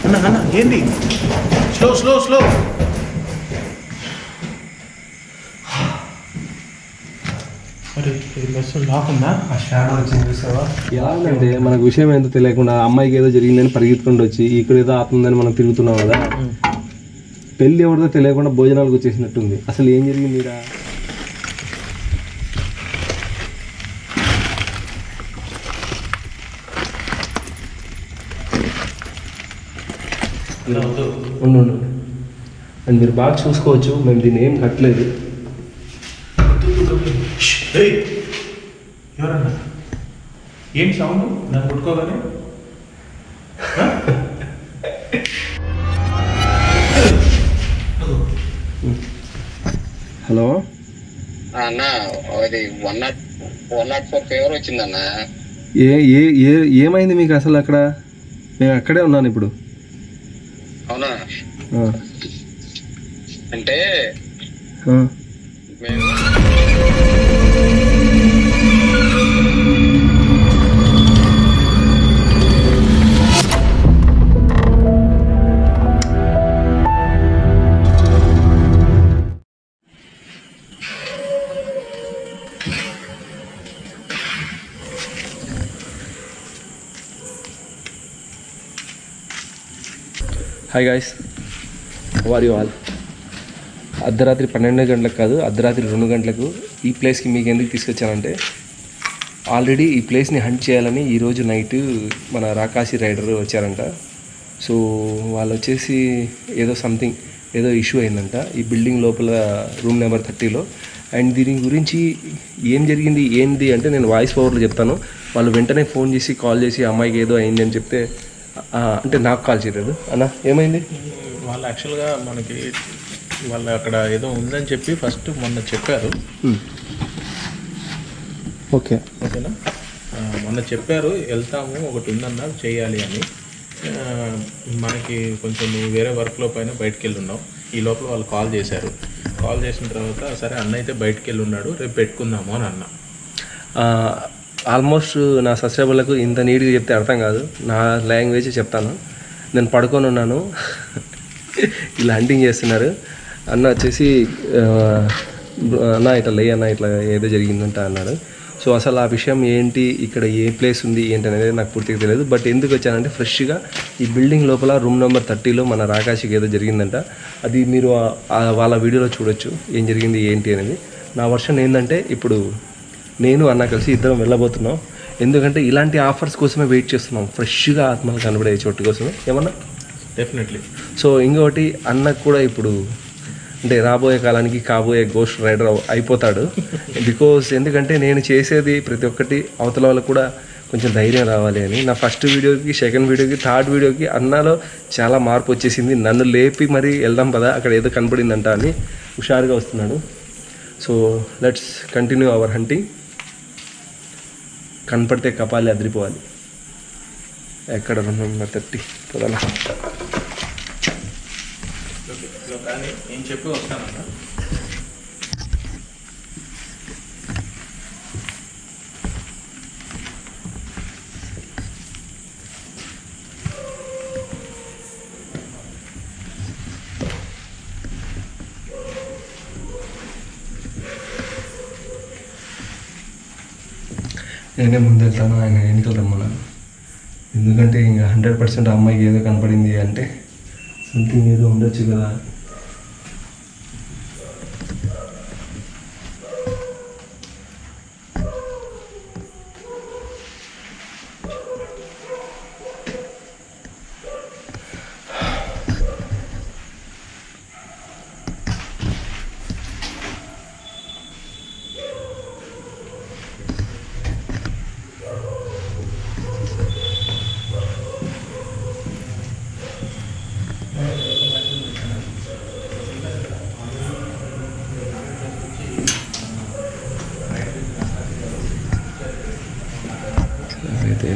అన్న అన్న ఏంది స్లో స్లో స్లో మరి బస్సు లాక్ ఉందా ఆ షాడో వచ్చింది చూసావా అంటే మనకు విషయం ఏంటో తెలియకుండా అమ్మాయికి ఏదో జరిగిందని పరిగెత్తుకుంటూ వచ్చి ఇక్కడ ఏదో ఆపుందని మనం తిరుగుతున్నాం కదా పెళ్ళి ఎవరిదో తెలియకుండా భోజనాలకు వచ్చేసినట్టుంది అసలు ఏం జరిగింది ఇక్కడ ఉండు అండ్ మీరు బాగా చూసుకోవచ్చు మేము దీన్ని ఏం కట్టలేదు ఎవరన్నా ఏం సౌండ్ నన్ను కొట్టుకోగానే హలో అన్న అది 104 ఫీవర్ వచ్చిందన్న. ఏమైంది మీకు అసలు అక్కడ? నేను అక్కడే ఉన్నాను ఇప్పుడు. అవునా? అంటే మేము hi guys, how are you all? అర్ధరాత్రి 12 గంటలకు కాదు, అర్ధరాత్రి 2 గంటలకు ఈ ప్లేస్కి మీకు ఎందుకు తీసుకొచ్చానంటే, ఆల్రెడీ ఈ ప్లేస్ని హంట్ చేయాలని ఈరోజు నైట్ మన రాకాసి రైడర్ వచ్చారంట. సో వాళ్ళు వచ్చేసి ఏదో ఇష్యూ అయిందంట ఈ బిల్డింగ్ లోపల రూమ్ నెంబర్ 30లో. అండ్ దీని గురించి ఏం జరిగింది ఏంటి అంటే నేను వాయిస్ ఓవర్లో చెప్తాను. వాళ్ళు వెంటనే ఫోన్ చేసి కాల్ చేసి అమ్మాయికి ఏదో అయింది అని చెప్తే, అంటే నాకు కాల్ చేయలేదు. అన్న ఏమైంది? వాళ్ళు యాక్చువల్గా మనకి వాళ్ళు అక్కడ ఏదో ఉందని చెప్పి ఫస్ట్ మొన్న చెప్పారు. ఓకేనా? మొన్న చెప్పారు వెళ్తాము, ఒకటి ఉందన్న చేయాలి అని. మనకి కొంచెం వేరే వర్క్లో పైన బయటికి వెళ్ళి ఉన్నాం. ఈ లోపల వాళ్ళు కాల్ చేశారు. కాల్ చేసిన తర్వాత సరే అన్న అయితే బయటికి వెళ్ళి ఉన్నాడు, రేపు పెట్టుకుందాము అని అన్న. ఆల్మోస్ట్ నా సబ్స్క్రైబర్లకు ఇంత నీట్గా చెప్తే అర్థం కాదు, నా లాంగ్వేజ్ చెప్తాను. నేను పడుకొని ఉన్నాను, ఇలా హంటింగ్ చేస్తున్నారు. అన్న వచ్చేసి అన్న ఇట్లా లే అన్న ఇట్లా ఏదో జరిగిందంట అన్నాడు. సో అసలు ఆ విషయం ఏంటి, ఇక్కడ ఏ ప్లేస్ ఉంది ఏంటి అనేది నాకు పూర్తిగా తెలియదు. బట్ ఎందుకు వచ్చానంటే ఫ్రెష్గా ఈ బిల్డింగ్ లోపల రూమ్ నెంబర్ 30లో మన రాకాశికి ఏదో జరిగిందంట. అది మీరు వాళ్ళ వీడియోలో చూడొచ్చు ఏం జరిగింది ఏంటి అనేది. నా వర్షన్ ఏంటంటే, ఇప్పుడు నేను అన్న కలిసి ఇద్దరం వెళ్ళబోతున్నాం. ఎందుకంటే ఇలాంటి ఆఫర్స్ కోసమే వెయిట్ చేస్తున్నాం, ఫ్రెష్గా ఆత్మలు కనబడే చోటు కోసమే. ఏమన్నా డెఫినెట్లీ. సో ఇంకొకటి, అన్నకు కూడా ఇప్పుడు అంటే రాబోయే కాలానికి కాబోయే గోస్ట్ రైడర్ అయిపోతాడు. బికాజ్ ఎందుకంటే నేను చేసేది ప్రతి ఒక్కటి అవతల వాళ్ళకు కూడా కొంచెం ధైర్యం రావాలి అని. నా ఫస్ట్ వీడియోకి, సెకండ్ వీడియోకి, థర్డ్ వీడియోకి అన్నలో చాలా మార్పు వచ్చేసింది. నన్ను లేపి మరి వెళ్దాం పదా అక్కడ ఏదో కనపడిందంట అని హుషారుగా వస్తున్నాడు. So let's continue our hunting. కనపడితే కపాలి అదిరిపోవాలి. ఎక్కడ 230 పొదల కానీ నేను చెప్పి వస్తానన్నా. నేనే ముందు వెళ్తాను, ఆయన ఎన్నికలు రమ్మన్నాను. ఎందుకంటే ఇంకా 100% అమ్మాయికి ఏదో కనపడింది అంటే సంథింగ్ ఏదో ఉండొచ్చు కదా. అయితే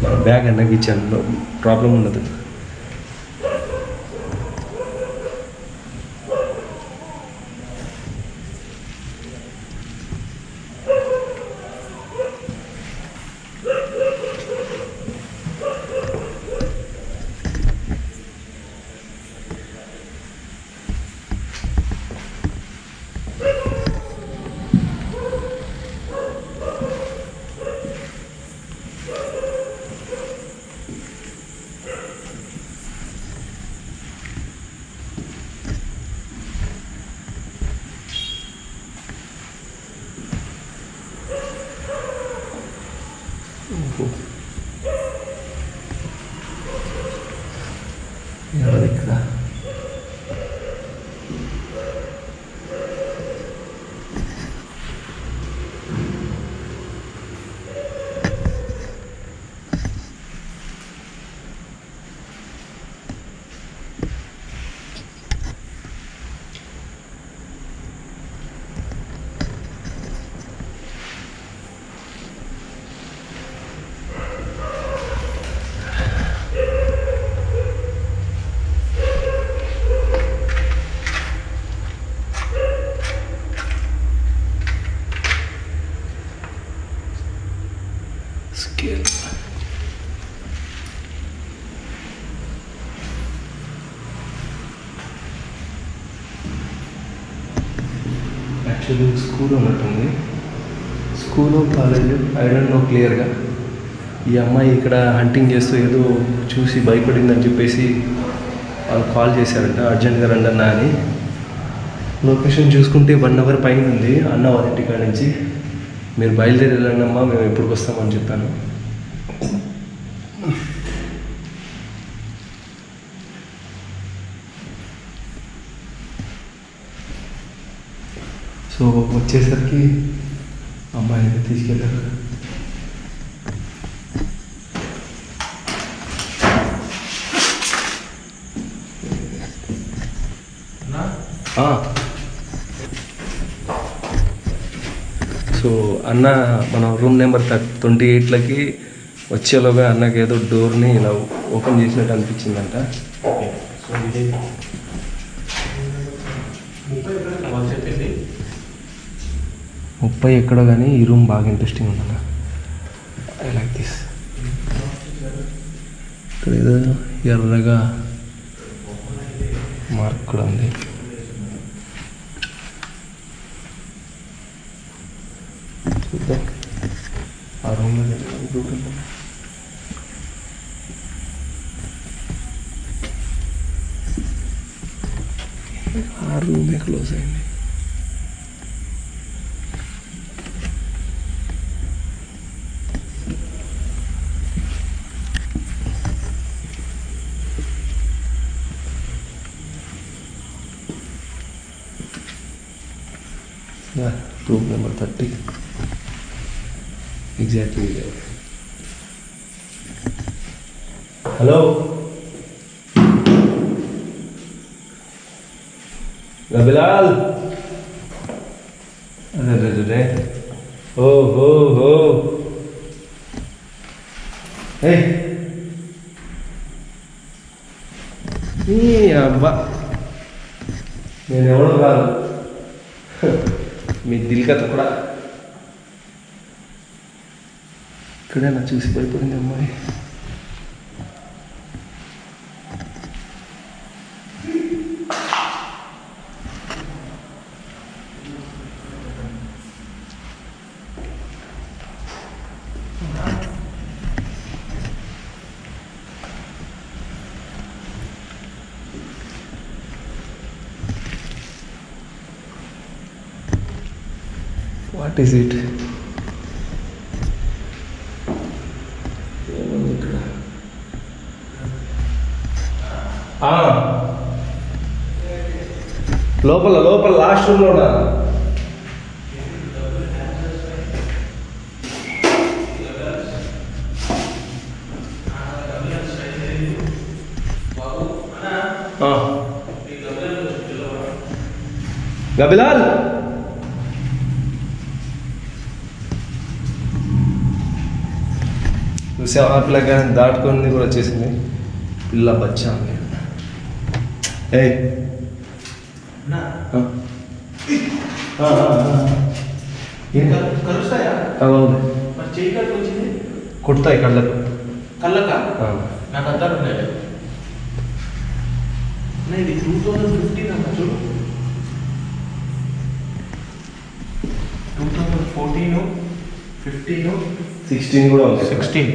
మన బ్యాగ్ అన్నకి ఇచ్చాను, ప్రాబ్లం ఉండదు. ఇక్కడ స్కేల్ యాక్చువల్లీ స్కూల్ ఉన్నట్టుంది, school college I don't know క్లియర్గా. ఈ అమ్మాయి ఇక్కడ హంటింగ్ చేస్తూ ఏదో చూసి భయపడిందని చెప్పేసి వాళ్ళు కాల్ చేశారంట, అర్జెంట్గా రండి అన్న అని. లొకేషన్ చూసుకుంటే 1 అవర్ పైన ఉంది అన్న వాళ్ళ ఇంటికాడ నుంచి. మీరు బయలుదేరి వెళ్ళండి అమ్మా, మేము ఎప్పుడు వస్తామని చెప్పాను. సో వచ్చేసరికి అమ్మాయిని తీసుకెళ్ళారు. సో అన్న మన రూమ్ నెంబర్ 28లకి వచ్చేలోగా అన్నకి ఏదో డోర్ని ఇలా ఓపెన్ చేసినట్టు అనిపించిందంట. సో ఇది 30 ఎక్కడో కానీ ఈ రూమ్ బాగా ఇంట్రెస్టింగ్ ఉందన్న. I like this. ఇక్కడ ఏదో ఎర్రగా మార్క్ కూడా ఉంది. చూద్దాం ఆ రూమ్లో ఆ రూమే క్లోజ్ అయింది. Room number 30 exactly. Hello Bilal. అరే ఓ హో హో. అబ్బా నేను ఎవడో కాదు, మీ దిల్కథ కూడా. ఇక్కడే నా చూసి భయపడింది అమ్మాయి. What is it? ఇక్కడ లోపల లోపల లాస్ట్ రూమ్లోనా? గబిలాల్ చూసాం ఆ పిల్ల కానీ దాటుకొని కూడా వచ్చేసింది. పిల్ల బచ్చా ఏ కలుస్తాయా? మరి చేయి కట్టు వచ్చింది కుడతాయి కళ్ళకు. కళ్ళకా? నాకు అర్థం ఉండేది. ఇది 2015 అన్న చూడు. 2014, 15, 16 కూడా ఉంది. 16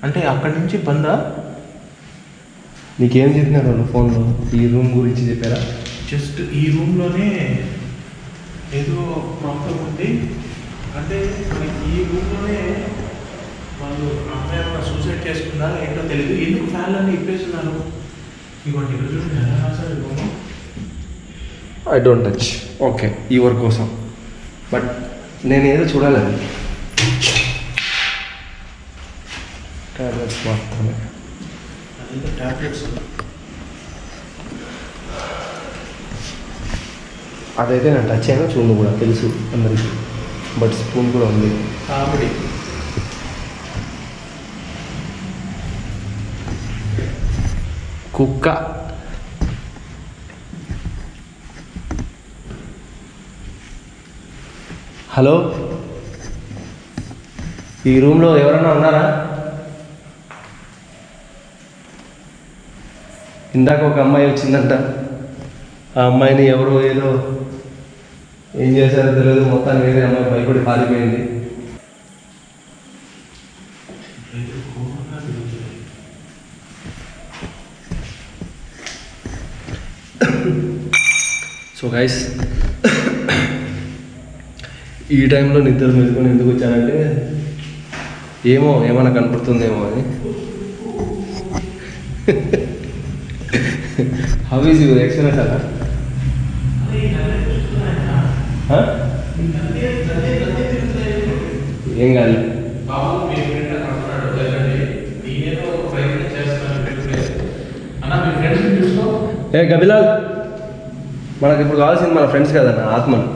అంటే అక్కడి నుంచి బందా. నీకేం చెప్పినారు వాళ్ళు ఫోన్లో? ఈ రూమ్ గురించి చెప్పారా? జస్ట్ ఈ రూమ్లోనే ఏదో ప్రాబ్లం ఉంది అంటే మనకి ఈ రూమ్లోనే వాళ్ళు అమ్మాయి సూసైడ్ చేసుకుందా ఏంటో తెలియదు. ఎందుకు ఫ్యాన్లన్నీ ఇప్పేస్తున్నారు? ఇవ్వండి ఇక్కడ చూడండి ఎలా రాశారు room. I don't touch. Okay your కోసం, బట్ నేను ఏదో చూడాలని టాబ్లెట్స్ మాత్రమే. అదంతా టాబ్లెట్స్. అదైతే నేను టచ్ అయినా చూడు కూడా తెలుసు అందరికీ, బట్ స్పూన్ కూడా ఉంది. కామెడీ. కుక్క. హలో, ఈ రూమ్లో ఎవరైనా ఉన్నారా? ఇందాక ఒక అమ్మాయి వచ్చిందంట. ఆ అమ్మాయిని ఎవరో ఏదో ఏం చేశారో తెలియదు, మొత్తానికి వేరే అమ్మాయి భయపడి పారిపోయింది. సో గైస్, ఈ టైంలో నిద్ర మెలుకొని ఎందుకు వచ్చానంటే ఏమైనా కనపడుతుందేమో అని. హౌ ఈజ్ యువర్ ఎక్స్పీరియన్స్ అలా? ఏం కాదు. ఏ గబిలాల్, మనకి ఇప్పుడు కావాల్సింది మన ఫ్రెండ్స్ కదన్న, ఆత్మను.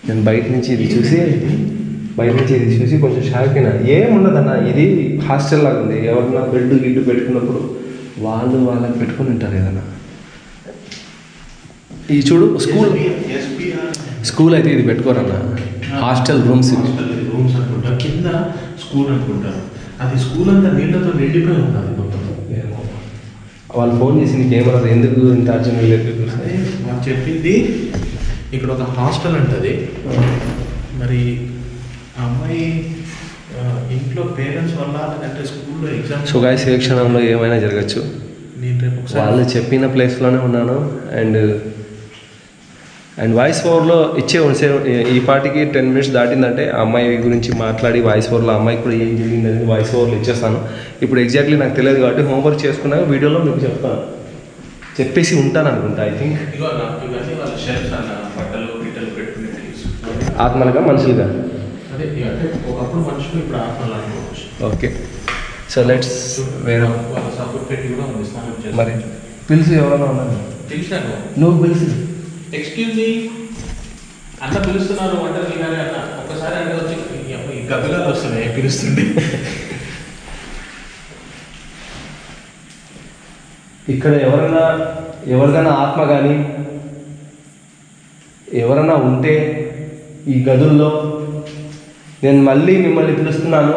నేను బయట నుంచి ఇది చూసి కొంచెం షాక్ అయినా. ఏముండదన్న, ఇది హాస్టల్ లాగా ఉంది. ఎవరన్నా బెడ్ గిడ్డు పెట్టుకున్నప్పుడు వాళ్ళకి పెట్టుకుని ఉంటారు ఏదన్నా. ఈ చూడు, స్కూల్ అయితే ఇది పెట్టుకోరన్న, హాస్టల్ రూమ్స్ అనుకుంటా, కింద స్కూల్ అనుకుంటారు. అది స్కూల్ అంతా నీళ్ళతో నిండిపోయి ఉంటుంది మొత్తం. వాళ్ళు ఫోన్ చేసి నీకేమన్నారు, ఎందుకు ఇంత అర్జెంట్ లేదు? అదే వాళ్ళు చెప్పింది, ఇక్కడ ఒక హాస్టల్ ఉంటుంది. మరి ఆ అమ్మాయి ఇంట్లో పేరెంట్స్ వల్ల లేదంటే స్కూల్లో ఎగ్జామ్స్. సో గాయ్స్, ఏ క్షణంలో ఏమైనా జరగచ్చు. నేను రేపు వాళ్ళు చెప్పిన ప్లేస్లోనే ఉన్నాను. అండ్ వాయిస్ ఓవర్లో ఇచ్చే ఈ పాటికి 10 minutes దాటిందంటే ఆ అమ్మాయి గురించి మాట్లాడి వాయిస్ ఓవర్లో అమ్మాయికి కూడా ఏం జరిగింది అనేది వాయిస్ ఓవర్లో ఇచ్చేస్తాను. ఇప్పుడు ఎగ్జాక్ట్లీ నాకు తెలియదు కాబట్టి హోంవర్క్ చేసుకున్నాక వీడియోలో మీకు చెప్తాను, చెప్పేసి ఉంటాను అనుకుంటా. ఐ థింక్ ఆత్మలుగా మనుషులుగా. ఒకప్పుడు మనుషులు, ఇప్పుడు ఆత్మలు అనుకోవచ్చు. ఓకే, సో లెట్స్ వేరే సపోర్ట్ పెట్టి కూడా ఉంది స్నానం చేసి. మరి పిలుసు ఎవరైనా ఉన్నారు? తెలిసాను. నువ్వు పిలుసు. ఎక్స్క్యూజ్ మీ అన్న పిలుస్తున్నారు అంటే కానీ అన్న ఒక్కసారి అంటే వచ్చి ఈ గబ్బిలాలు వస్తున్నాయి పిలుస్తుండే. ఇక్కడ ఎవరికైనా ఆత్మ కానీ ఎవరైనా ఉంటే ఈ గదుల్లో నేను మళ్ళీ మిమ్మల్ని పిలుస్తున్నాను.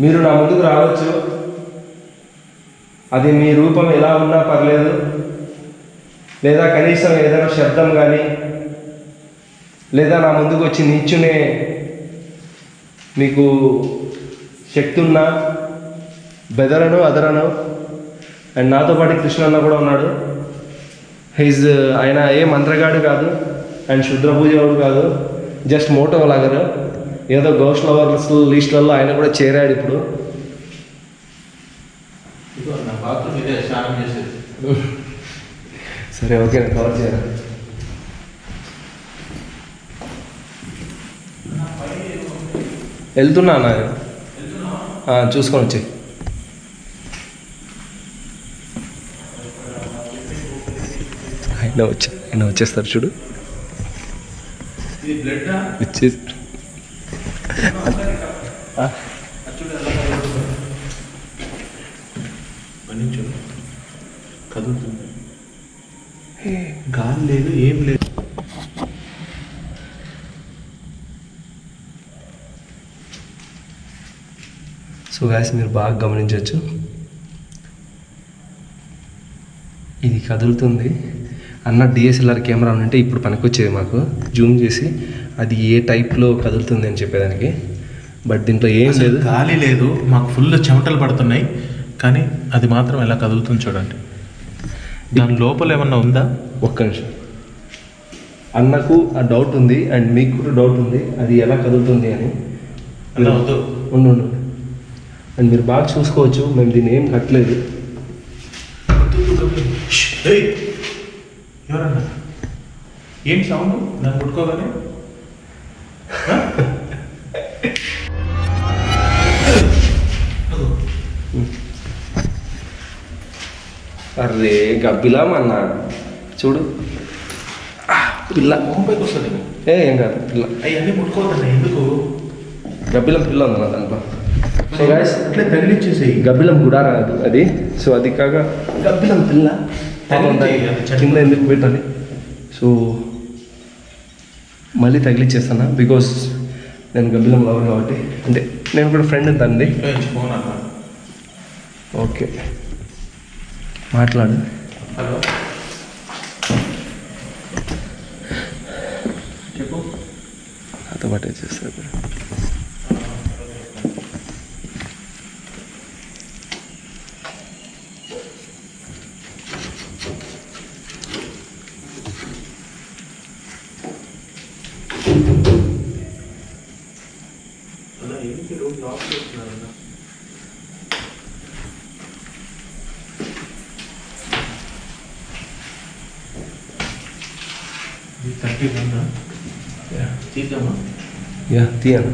మీరు నా ముందుకు రావచ్చు. అది మీ రూపం ఎలా ఉన్నా పర్లేదు, లేదా కనీసం ఏదైనా శబ్దం కానీ, లేదా నా ముందుకు వచ్చి నిల్చునే మీకు శక్తి ఉన్నా బెదరను అదరను. అండ్ నాతో పాటు కృష్ణన్న కూడా ఉన్నాడు. ఆయన ఏ మంత్రగాడు కాదు అండ్ శుద్ర పూజవాడు కాదు, జస్ట్ మోటో లాగరు. ఏదో గోస్ట్ లవర్స్ లిస్టులలో ఆయన కూడా చేరాడు ఇప్పుడు. సరే ఓకే, నేను కవర్ చేయరా. వెళ్తున్నా అన్న, చూసుకొని వచ్చాయి. ఆయన వచ్చేస్తారు చూడు. ఇది బ్లడ్ ఇచ్చేసి కదులుతుంది, గాలి లేదు, ఏం లేదు. సో గాయస్ మీరు బాగా గమనించవచ్చు, ఇది కదులుతుంది. అన్న డిఎస్ఎల్ఆర్ కెమెరా ఉంటే ఇప్పుడు పనికొచ్చేది మాకు, జూమ్ చేసి అది ఏ టైప్లో కదులుతుంది అని చెప్పేదానికి. బట్ దీంట్లో ఏం లేదు, గాలి లేదు, మాకు ఫుల్ చెమటలు పడుతున్నాయి, కానీ అది మాత్రం ఎలా కదులుతుంది చూడండి. దాని లోపల ఏమన్నా ఉందా? ఒక్క నిమిషం, అన్నకు ఆ డౌట్ ఉంది అండ్ మీకు కూడా డౌట్ ఉంది అది ఎలా కదులుతుంది అని. అలా వద్దు, ఉండు అండ్ మీరు బాగా చూసుకోవచ్చు, మేము దీన్ని ఏం కట్టలేదు. ఎవరన్నా ఏం సౌండ్ దాన్ని పుట్టుకోగానే? అరే గబ్బిలా అన్న చూడు, పిల్ల మొహంపైకి వస్తుంది. ఏం కాదు, పిల్ల. అవన్నీ ముట్టుకోవద్దండి, ఎందుకు? గబ్బిలం పిల్ల ఉందన్న దాంట్లో. సో గాయస్ అట్లే తగిలిచ్చేసేయి. గబ్బిలం కూడా రాదు అది. సో అది కాక గబ్బిలం పిల్ల కింద ఎందుకు పెట్టాలి? సో మళ్ళీ తగిలిచ్చేస్తాను, బికాస్ నేను గబ్బిలం లవర్ కాబట్టి. అంటే నేను కూడా ఫ్రెండ్ తండ్రి. ఓకే మాట్లాడు. హలో చెప్పు. నాతో పాటే చేస్తారు. యా తీయను.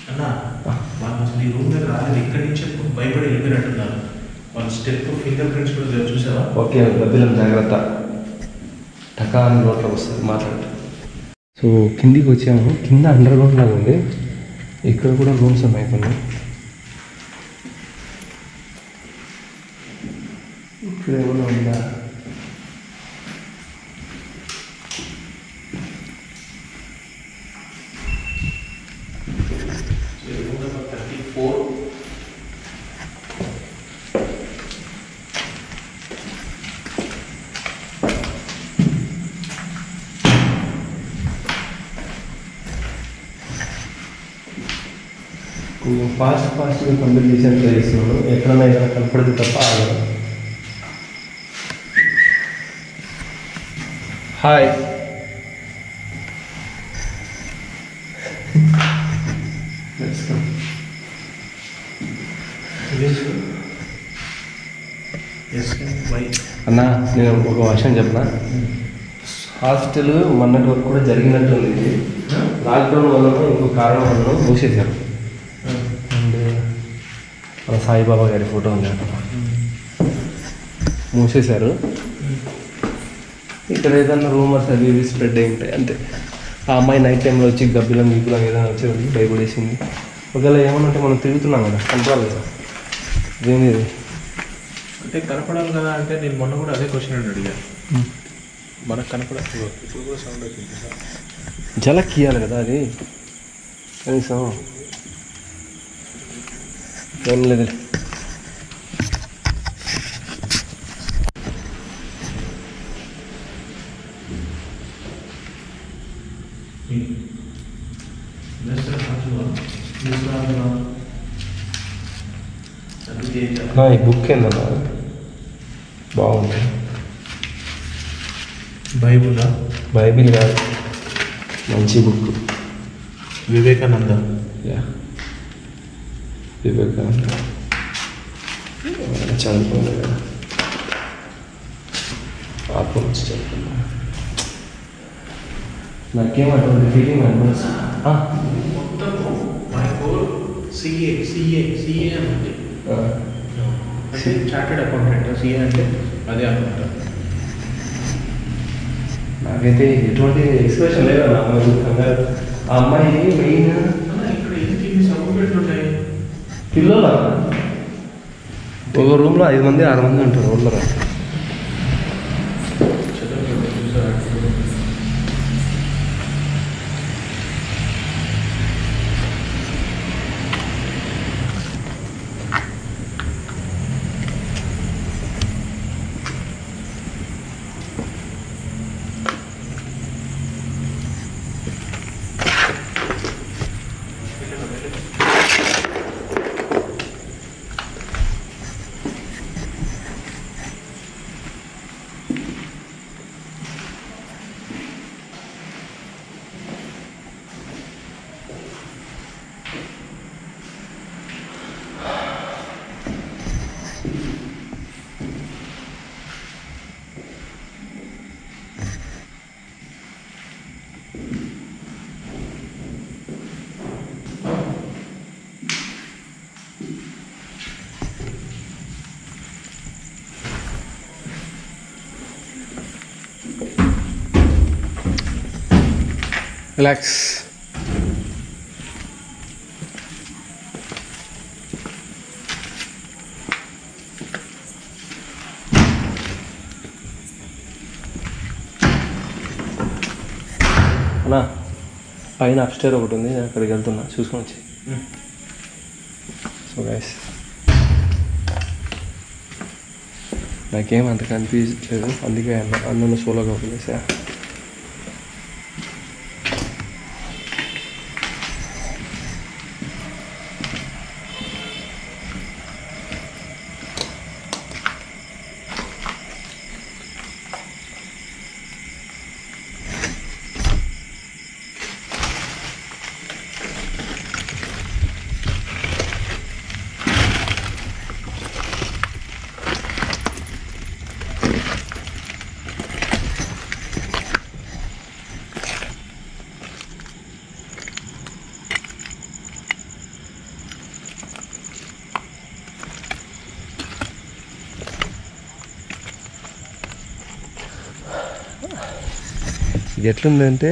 అన్నా వాళ్ళు అసలు ఈ రూమ్ మీద రాలేదు, ఇక్కడి నుంచి భయపడి వెళ్ళిపోయినట్టున్నారు. వాళ్ళ స్టెప్ ఫింగర్ ప్రింట్స్ కూడా చూసావా? ఓకే గబ్బిలం జాగ్రత్ట, టకాని నోట్లో వస్తుంది, మాట్లాడు. సో కిందికి వచ్చాము, కింద అండర్ గ్రౌండ్ లాగా ఉంది. ఇక్కడ కూడా రూమ్స్ ఉన్నాయి కొన్ని. ఇక్కడ ఏమైనా ఉందా? కొంచెం ఫాస్ట్గా కంప్లీట్ చేసేది ట్రై చేస్తున్నాను. ఎక్కడన్నా ఏదైనా కనపడితే తప్ప ఆగదు. హాయ్ అన్నా, నేను ఒక విషయం చెప్పనా. హాస్టల్ మొన్నటి వరకు కూడా జరిగినట్టుంది. లాక్డౌన్ వల్ల ఇంకో కారణం వల్ల మూసేశారు. అండ్ మన సాయిబాబా గారి ఫోటో ఉంది అక్కడ, మూసేశారు. ఇక్కడ ఏదన్నా రూమర్స్ అవి ఇవి స్ప్రెడ్ అయి ఉంటాయి అంతే. ఆ అమ్మాయి నైట్ టైంలో వచ్చి గబ్బిలం గీపులం ఏదైనా వచ్చి భయపడేసింది. ఒకవేళ ఏమన్నా అంటే మనం తిరుగుతున్నాం కదా, కనపడాలి కదా. ఇదేంది ఇది అంటే కనపడాలి కదా అంటే, నేను మొన్న కూడా అదే క్వశ్చన్ అడిగాను. మనకు కనపడదు, ఇప్పుడు కూడా సౌండ్ వచ్చింది. జలక్ ఇవ్వాలి కదా అది కనీసం. ఏం లేదు. ఈ బుక్ ఏందన్నా బాగుంది. బైబులా? బైబిల్ కాదు, మంచి బుక్. వివేకానంద. యా వివేకానంద చదువుకోండి కదా, ఆత్మ నుంచి చదువుకున్నా. నాకేం అటువంటి ఫీలింగ్ అడ్వాన్స్ మొత్తము మై గోల్ సిఏ అని ఉంది. అంటే చార్టెడ్ అకౌంటెంట్. సిఏ అంటే అదే అనుకుంటా. నాకైతే ఎటువంటి ఎక్స్ప్రెషన్ లేదు ఆ అమ్మాయి కంగారు. ఆ అమ్మాయి మెయిన్ ఇక్కడ ఎన్ని సపోర్ట్ ఉంటాయి పిల్లల ఒక రూమ్లో 5 మంది 6 మంది ఉంటారు ఊళ్ళో. రిలాక్స్. అన్నా పైన అప్స్టేర్ ఒకటి ఉంది, నేను అక్కడికి వెళ్తున్నా, చూసుకొని వచ్చి. సో గైస్ నాకేం అంత కనిపించట్లేదు, అందుకే అన్నను సోలోగా వదిలేసా. ఇది ఎట్లుందంటే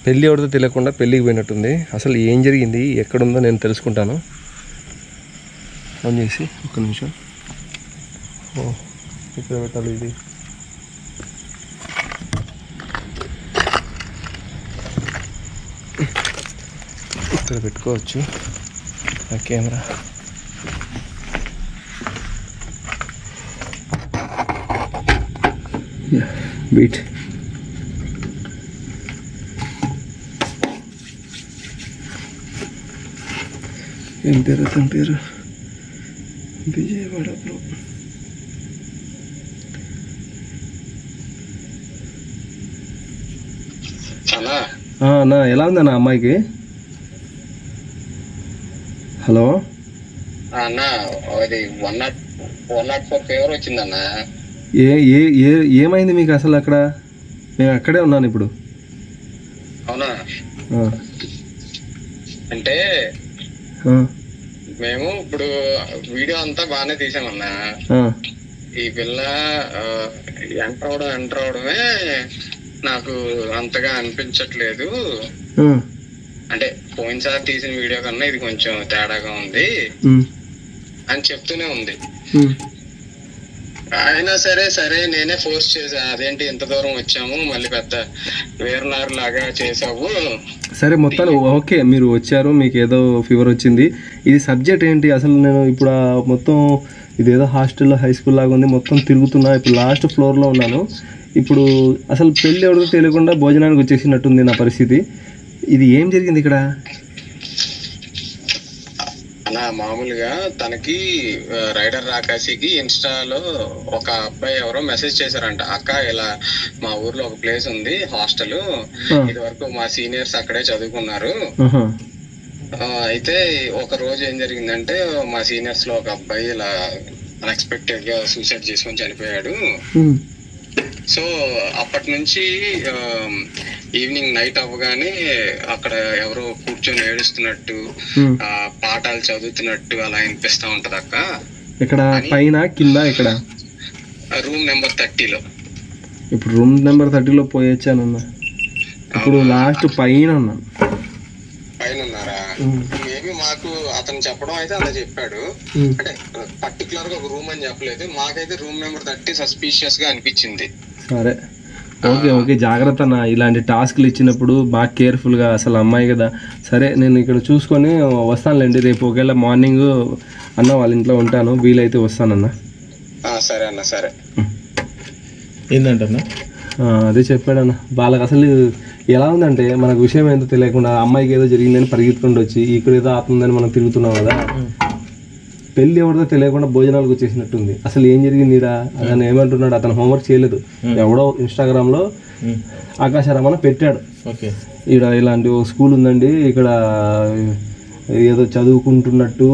పెళ్ళి ఎవరితో తెలియకుండా పెళ్ళికి పోయినట్టుంది. అసలు ఏం జరిగింది, ఎక్కడుందో నేను తెలుసుకుంటాను. ఫోన్ చేసి ఒక్క నిమిషం. ఓ ఇక్కడ పెట్టాలి, ఇది ఇక్కడ పెట్టుకోవచ్చు ఆ కెమెరా. బీట్ ఏం పేరు అతని పేరు? విజయవాడ బ్రో. అన్నా ఎలా ఉందన్నా అమ్మాయికి? హలో అన్న, అది 104 ఫీవర్ వచ్చిందన్న. ఏమైంది మీకు అసలు అక్కడ? నేను అక్కడే ఉన్నాను ఇప్పుడు. అవునా? అంటే మేము ఇప్పుడు వీడియో అంతా బాగానే తీసామన్నా. ఈ పిల్ల ఎంటర్ అవడమే నాకు అంతగా అనిపించట్లేదు. అంటే పోయినసారి తీసిన వీడియో కన్నా ఇది కొంచెం తేడాగా ఉంది అని చెప్తూనే ఉంది. అయినా సరే నేనే ఫోర్స్ చేసా, అదేంటి ఇంత దూరం వచ్చాము, మళ్ళీ పెద్ద వేరునారు లాగా చేసావు. సరే మొత్తాన్ని ఓకే, మీరు వచ్చారు, మీకు ఏదో ఫీవర్ వచ్చింది. ఇది సబ్జెక్ట్ ఏంటి అసలు? నేను ఇప్పుడు మొత్తం ఇదేదో హాస్టల్లో హై స్కూల్ లాగా ఉంది, మొత్తం తిరుగుతున్నా. ఇప్పుడు లాస్ట్ ఫ్లోర్లో ఉన్నాను. ఇప్పుడు అసలు పెళ్ళి ఎవరికో తెలియకుండా భోజనానికి వచ్చేసినట్టుంది నా పరిస్థితి. ఇది ఏం జరిగింది ఇక్కడ? మామూలుగా తనకి రైడర్ రాకాశికి ఇన్స్టాలో ఒక అబ్బాయి ఎవరో మెసేజ్ చేశారంట, అక్క ఇలా మా ఊర్లో ఒక ప్లేస్ ఉంది హాస్టల్, ఇది వరకు మా సీనియర్స్ అక్కడే చదువుకున్నారు. అయితే ఒక రోజు ఏం జరిగిందంటే మా సీనియర్స్ లో ఒక అబ్బాయి ఇలా అన్ఎక్స్పెక్టెడ్ గా సూసైడ్ చేసుకొని చనిపోయాడు. సో అప్పటి నుంచి ఈవినింగ్ నైట్ అవ్వగానే అక్కడ ఎవరో కూర్చొని ఏడుస్తున్నట్టు, పాఠాలు చదువుతున్నట్టు అలా వినిపిస్తా ఉంటది అక్క. ఇక్కడ పైన కింద ఇక్కడ రూమ్ నెంబర్ 30లో. ఇప్పుడు రూమ్ నెంబర్ 30లో పోయొచ్చానన్నా. ఇప్పుడు లాస్ట్ పైన ఉన్నాను. పైన ఉన్నారా? మేబీ మాకు అతను చెప్పడం అయితే అలా చెప్పాడు. అంటే పర్టికులర్ గా ఒక రూమ్ అని చెప్పలేదు. మాకైతే రూమ్ నెంబర్ 30 సస్పీషియస్ గా అనిపించింది. సరే, ఓకే ఓకే, జాగ్రత్త అన్న. ఇలాంటి టాస్క్లు ఇచ్చినప్పుడు బాగా కేర్ఫుల్గా. అసలు అమ్మాయి కదా. సరే, నేను ఇక్కడ చూసుకొని వస్తానులేండి. రేపు ఒకవేళ మార్నింగ్ అన్న వాళ్ళ ఇంట్లో ఉంటాను, వీలైతే వస్తానన్న. సరే అన్న. సరే. ఏంటంటన్నా? అదే చెప్పాడన్న. వాళ్ళకి అసలు ఎలా ఉందంటే మనకు విషయం ఏంటో తెలియకుండా అమ్మాయికి ఏదో జరిగిందని పరిగెత్తుకుంటూ వచ్చి ఇక్కడ ఏదో ఆపుందని మనం తిరుగుతున్నాం కదా. పెళ్ళి ఎవరిదో తెలియకుండా భోజనాలకు వచ్చేసినట్టుంది. అసలు ఏం జరిగింది ఈడ? అతను ఏమంటున్నాడు, అతను హోంవర్క్ చేయలేదు. ఎవడో ఇన్స్టాగ్రామ్లో ఆకాశరామన్న పెట్టాడు, ఈడ ఇలాంటి ఓ స్కూల్ ఉందండి, ఇక్కడ ఏదో చదువుకుంటున్నట్టు,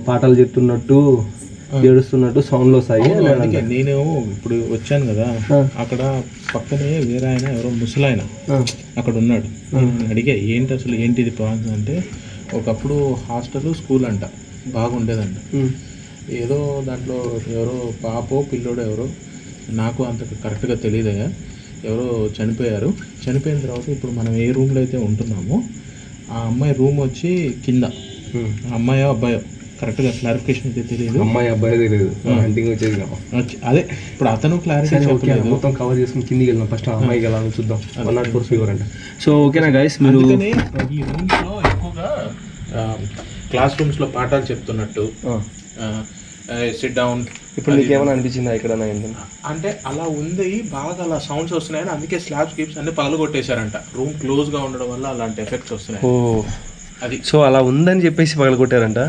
పాఠాలు చెప్తున్నట్టు, ఏడుస్తున్నట్టు సౌండ్లు వస్తాయి. నేను ఇప్పుడు వచ్చాను కదా, అక్కడ పక్కనే వేరే ఆయన ఎవరో ముసలాయన అక్కడ ఉన్నాడు. అడిగా ఏంటి అసలు ఏంటిది ప్రాబ్లం అంటే, ఒకప్పుడు హాస్టల్ స్కూల్ అంట, బాగుండేదంట. ఏదో దాంట్లో ఎవరో పాపో పిల్లోడో ఎవరో, నాకు అంత కరెక్ట్గా తెలియదయ్యా, ఎవరో చనిపోయారు. చనిపోయిన తర్వాత ఇప్పుడు మనం ఏ రూమ్లో అయితే ఉంటున్నామో ఆ అమ్మాయి రూమ్ వచ్చి కింద. అమ్మాయో అబ్బాయో కరెక్ట్గా క్లారిఫికేషన్ అయితే తెలియదు. అమ్మాయి అబ్బాయి తెలియదు, అదే ఇప్పుడు అతను క్లారిటీ చెప్పలేదు. మొత్తం కవర్ చేసుకుని కిందికి వెళ్ళాం. ఫస్ట్ అమ్మాయికి ఎలా చూద్దాం. 104 ఫీవర్ అంట. సో ఓకేనా గైస్, మీరు ఈ రూమ్స్లో ఎక్కువగా క్లాస్ రూమ్స్లో పాఠాలు చెప్తున్నట్టు, సిట్ డౌన్. ఇప్పుడు మీకు ఏమైనా అనిపించిందా ఇక్కడ? అంటే అలా ఉంది, బాగా అలా సౌండ్స్ వస్తున్నాయని అందుకే స్లాబ్స్ గిప్స్ అన్ని పగలగొట్టేశారంట. రూమ్ క్లోజ్గా ఉండడం వల్ల అలాంటి ఎఫెక్ట్స్ వస్తున్నాయి. అది సో అలా ఉందని చెప్పేసి పగలగొట్టారంట.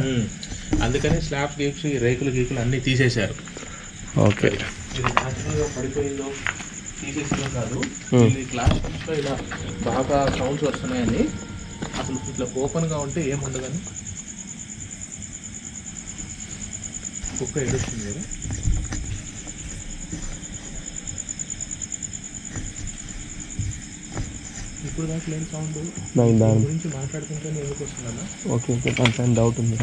అందుకని స్లాబ్స్ గిప్స్, రేకులు గీకులు అన్నీ తీసేశారు. ఓకే, ఇది న్యాచురల్గా పడిపోయిందో తీసేసిందో కాదు, క్లాస్ రూమ్స్లో ఇలా బాగా సౌండ్స్ వస్తున్నాయని. అసలు ఇట్లా ఓపెన్గా ఉంటే ఏముండదని కుక్క ఎడుస్తుంది కదా. ఇప్పుడు దాకా లేని సౌండ్ దాని గురించి మాట్లాడుతుంటే ఎందుకు వస్తుందన్నా? ఓకే ఓకే, దానిపైన డౌట్ ఉంది.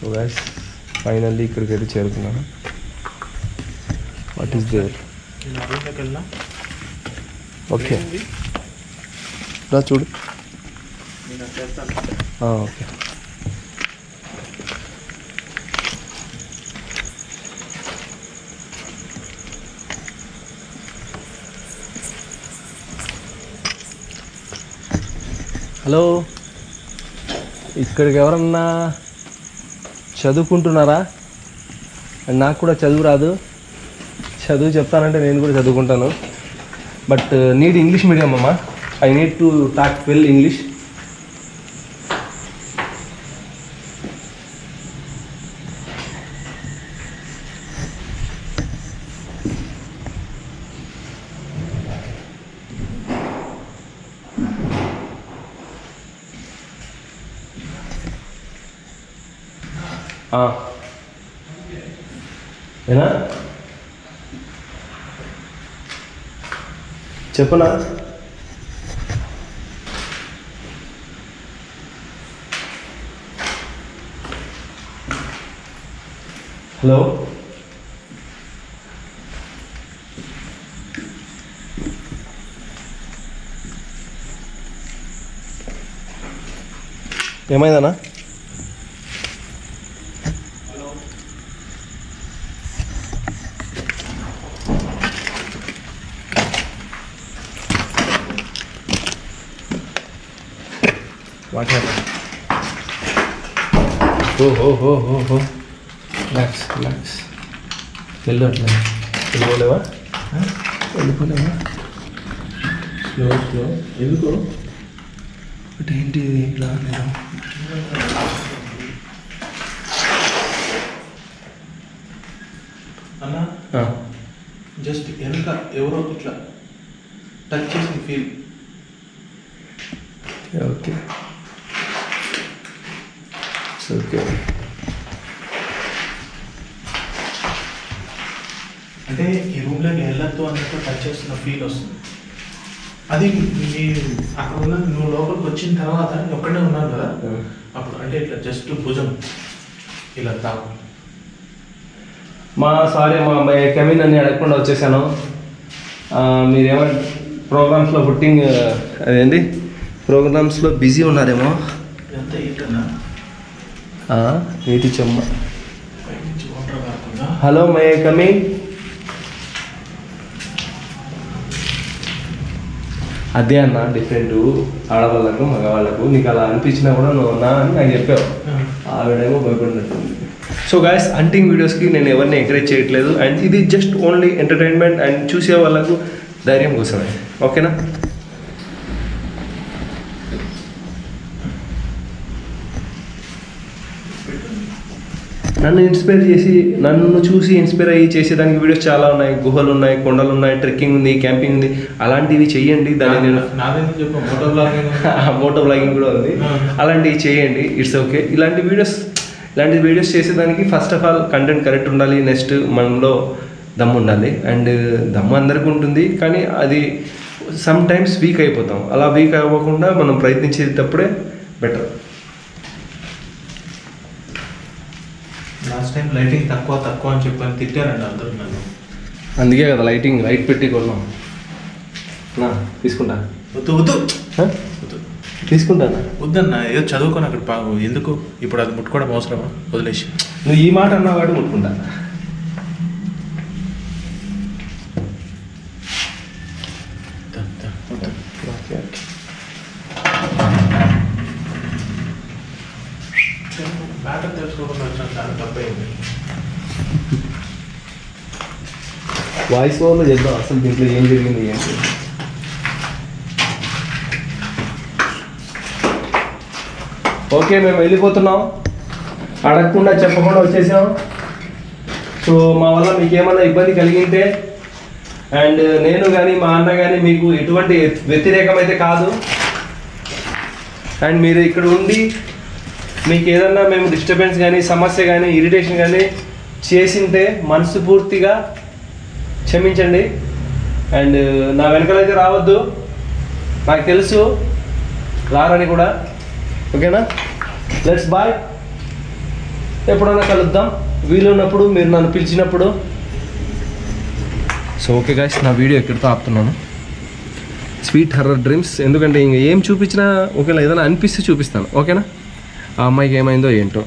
సో గైస్, ఫైనల్లీ ఇక్కడికి అయితే చేరుకున్నాను. What is there? ఓకే, రా చూడు. ఓకే, హలో, ఇక్కడికి ఎవరన్నా చదువుకుంటున్నారా? నాకు కూడా చదువు రాదు. చదువు చెప్తానంటే నేను కూడా చదువుకుంటాను, బట్ నీడ్ ఇంగ్లీష్ మీడియం అమ్మా. I need to talk well English. ఏనా చెప్పనా? హలో, ఏమైందన్నా? What happened? Oh. Relax. వెళ్ళిపోలేవా? స్లో ఎందుకు? బట్ ఏంటి ఇలా నేను అన్న జస్ట్ వెనక ఎవరో ఇట్లా టచ్ చేసి ఫీల్. Okay okay. అంటే ఈ రూమ్లోకి వెళ్ళొద్దు అన్నట్టు టచ్ చేస్తున్న ఫీల్ వస్తుంది. అది మీ అక్కడ ఉన్న నువ్వు లోపలికి వచ్చిన తర్వాత నేను ఒక్కడే ఉన్నాను కదా, అప్పుడు అంటే ఇట్లా జస్ట్ భుజం ఇలా తాకు. మా అమ్మాయి కమిన్ అని అడగకుండా వచ్చేసాను. మీరేమన్నా ప్రోగ్రామ్స్లో పుట్టింగ్ అదేంటి ప్రోగ్రామ్స్లో బిజీ ఉన్నారేమో. ఇదంతా ఏంటన్నా నీటి చెమ్మ. పైనుంచి వాటర్ కాకుండా. Hello may come in. అదే అన్న డిఫరెంట్ ఆడవాళ్ళకు మగవాళ్ళకు. నీకు అలా అనిపించినా కూడా నువ్వు ఉన్నా అని నాకు చెప్పావు. ఆవిడేమో భయపడినట్టుంది. సో గాయస్, హంటింగ్ వీడియోస్కి నేను ఎవరిని ఎంకరేజ్ చేయట్లేదు. అండ్ ఇది జస్ట్ ఓన్లీ ఎంటర్టైన్మెంట్ అండ్ చూసే వాళ్ళకు ధైర్యం కోసమే. ఓకేనా? నన్ను చూసి ఇన్స్పైర్ అయ్యి చేసేదానికి వీడియోస్ చాలా ఉన్నాయి. గుహలు ఉన్నాయి, కొండలు ఉన్నాయి, ట్రెక్కింగ్ ఉంది, క్యాంపింగ్ ఉంది. అలాంటివి చెయ్యండి. దాన్ని నేను మోటో బ్లాగింగ్ కూడా ఉంది. అలాంటివి చేయండి, ఇట్స్ ఓకే. ఇలాంటి వీడియోస్ చేసేదానికి first of all content correct ఉండాలి. నెక్స్ట్ మనలో దమ్ము ఉండాలి. అండ్ దమ్ము అందరికీ ఉంటుంది, కానీ అది సమ్ టైమ్స్ వీక్ అయిపోతాం. అలా వీక్ అవ్వకుండా మనం ప్రయత్నించేటప్పుడే బెటర్. లాస్ట్ టైం లైటింగ్ తక్కువ అని చెప్పని తిట్టారండి అందరూ నన్ను. అందుకే కదా లైట్ పెట్టి కొన్నాం. తీసుకుంటా వద్దు తీసుకుంటానా? వద్దన్నా, ఏదో చదువుకొని అక్కడ ఎందుకు ఇప్పుడు అది ముట్టుకోవడం అవసరమా? వదిలేసి. నువ్వు ఈ మాట అన్నా వాడు ముట్టుకుంటా. బ్యాటర్ తెలుసుకోకుండా వచ్చాను, చాలా తప్పైంది. వాయిస్ ఓవర్లో చేద్దాం అసలు దీంట్లో ఏం జరిగింది ఏంటి. ఓకే, మేము వెళ్ళిపోతున్నాం. అడగకుండా చెప్పకుండా వచ్చేసాం. సో మా వల్ల మీకు ఏమన్నా ఇబ్బంది కలిగింటే, అండ్ నేను కానీ మా అన్న కానీ మీకు ఎటువంటి వ్యతిరేకమైతే కాదు. అండ్ మీరు ఇక్కడ ఉండి మీకు ఏదన్నా మేము డిస్టర్బెన్స్ కానీ సమస్య కానీ ఇరిటేషన్ కానీ చేసింటే మనస్ఫూర్తిగా క్షమించండి. అండ్ నా వెనకాలైతే రావద్దు, నాకు తెలుసు రారని కూడా. ఓకేనా? Let's bye. ఎప్పుడైనా కలుద్దాం వీలున్నప్పుడు, మీరు నన్ను పిలిచినప్పుడు. సో ఓకే గాయ్స్, నా వీడియో ఎక్కడితో ఆపుతున్నాను. Sweet horror dreams. ఎందుకంటే ఇంక ఏం చూపించినా ఒకవేళ ఏదైనా అనిపిస్తే చూపిస్తాను. ఓకేనా? ఆ అమ్మాయికి ఏమైందో ఏంటో,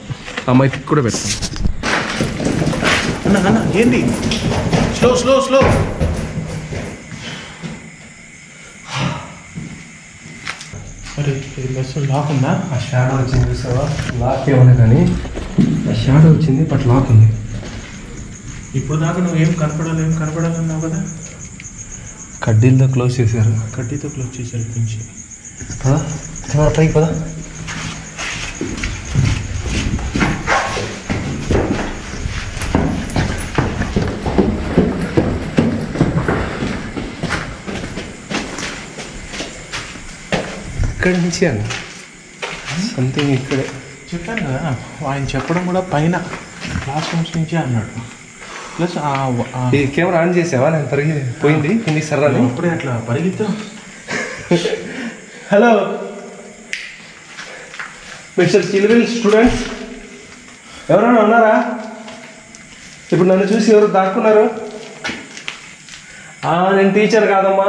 ఆ అమ్మాయి పిక్ కూడా పెడతాను. అన్న ఏంటి స్లో అరే ఇది బస్సు లాక్ ఉందా? ఆ షాడో వచ్చింది చూసావా? లాక్ ఏమన్నా కానీ ఆ షాడో వచ్చింది, బట్ లాక్ ఉంది. ఇప్పుడు దాకా నువ్వు ఏం కనపడాలన్నావు కదా. కడ్డీలతో క్లోజ్ చేశారు. కడ్డీతో క్లోజ్ చేశారు పెంచి. పదా పైకి పదా. ఇక్కడి నుంచి అన్న సంథింగ్ ఇక్కడే చెప్పాను కదా, ఆయన చెప్పడం కూడా పైన క్లాస్ రూమ్స్ నుంచి అన్నాడు. ప్లస్ ఈ కెమెరా ఆన్ చేసావా? నేను పోయింది కిందికి సర్రాని. అప్పుడే అట్లా పరిగెత్తు. హలో మిస్టర్ చిల్విల్ స్టూడెంట్స్, ఎవరైనా ఉన్నారా? ఇప్పుడు నన్ను చూసి ఎవరు దాక్కున్నారు? నేను టీచర్ కాదమ్మా,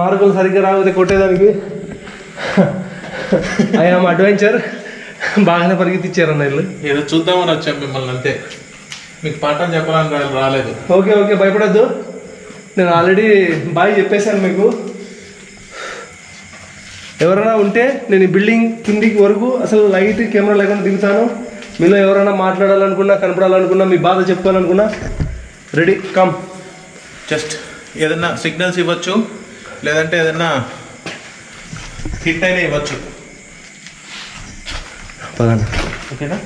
మార్కులు సరిగ్గా రాకపోతే కొట్టేదానికి. I'm adventure. బాగానే పరిగెత్తిచ్చారన్న వీళ్ళు. ఏదో చూద్దామని వచ్చాం మిమ్మల్ని, అంతే. మీకు పాఠం చెప్పాలని రాలేదు. ఓకే ఓకే, భయపడద్దు. నేను ఆల్రెడీ బాయ్ చెప్పేశాను మీకు. ఎవరైనా ఉంటే నేను ఈ బిల్డింగ్ కిందికి వరకు అసలు లైట్ కెమెరా లేకుండా దిగుతాను. మీలో ఎవరైనా మాట్లాడాలనుకున్నా, కనపడాలనుకున్నా, మీ బాధ చెప్పుకోవాలనుకున్నా రెడీ, కమ్. జస్ట్ ఏదన్నా సిగ్నల్స్ ఇవ్వచ్చు, లేదంటే ఏదన్నా హిట్ అయినా ఇవ్వచ్చు. పదండి. ఓకేనా?